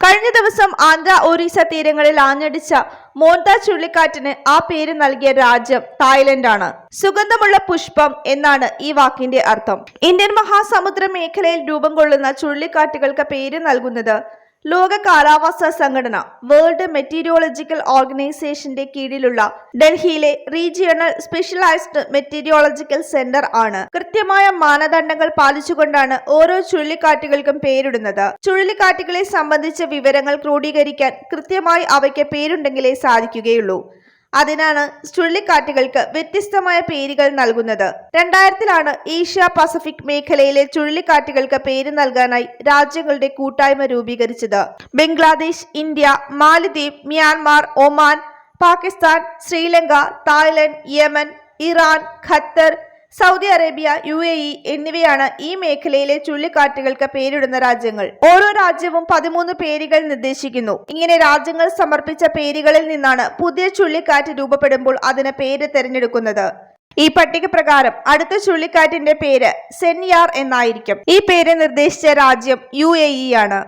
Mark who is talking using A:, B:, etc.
A: കഴിഞ്ഞ ദിവസം ആന്ധ്ര ഒറീസ തീരങ്ങളിൽ ആഞ്ഞടിച്ച മോന്ത ചുഴലിക്കാറ്റിന് ആ പേര് നൽകിയ രാജ്യം തായ്ലൻഡാണ്. സുഗന്ധമുള്ള പുഷ്പം എന്നാണ് ഈ വാക്കിന്റെ അർത്ഥം. ഇന്ത്യൻ മഹാസമുദ്ര മേഖലയിൽ രൂപം കൊള്ളുന്ന ചുഴലിക്കാറ്റുകൾക്ക് പേര് നൽകുന്നത് ലോക കാലാവസ്ഥാ സംഘടന വേൾഡ് മെറ്റീരിയോളജിക്കൽ ഓർഗനൈസേഷന്റെ കീഴിലുള്ള ഡൽഹിയിലെ റീജിയണൽ സ്പെഷ്യലൈസ്ഡ് മെറ്റീരിയോളജിക്കൽ സെന്റർ ആണ്. കൃത്യമായ മാനദണ്ഡങ്ങൾ പാലിച്ചുകൊണ്ടാണ് ഓരോ ചുഴലിക്കാറ്റുകൾക്കും പേരിടുന്നത്. ചുഴലിക്കാറ്റുകളെ സംബന്ധിച്ച വിവരങ്ങൾ ക്രോഡീകരിക്കാൻ കൃത്യമായി അവയ്ക്ക് പേരുണ്ടെങ്കിലേ സാധിക്കുകയുള്ളൂ. അതിനാണ് ചുഴലിക്കാറ്റുകൾക്ക് വ്യത്യസ്തമായ പേരുകൾ നൽകുന്നത്. 2000-ലാണ് ഏഷ്യ പസഫിക് മേഖലയിലെ ചുഴലിക്കാറ്റുകൾക്ക് പേര് നൽകാനായി രാജ്യങ്ങളുടെ കൂട്ടായ്മ രൂപീകരിച്ചത്. Bangladesh, India, Maldives, Myanmar, Oman, Pakistan, Sri Lanka, Thailand, Yemen, Iran, Qatar, Saudi Arabia, UAE എന്നിവയാണ് ഈ മേഖലയിലെ ചുഴലിക്കാറ്റുകൾക്ക് പേരിടുന്ന രാജ്യങ്ങൾ. ഓരോ രാജ്യവും 13 പേരുകൾ നിർദ്ദേശിക്കുന്നു. ഇങ്ങനെ രാജ്യങ്ങൾ സമർപ്പിച്ച പേരുകളിൽ നിന്നാണ് പുതിയ ചുഴലിക്കാറ്റ് രൂപപ്പെടുമ്പോൾ അതിന് പേര് തിരഞ്ഞെടുക്കുന്നത്. ഈ പട്ടിക പ്രകാരം അടുത്ത ചുഴലിക്കാറ്റിന്റെ പേര് സെൻയാർ എന്നായിരിക്കും. ഈ പേര് നിർദ്ദേശിച്ച രാജ്യം UAE ആണ്.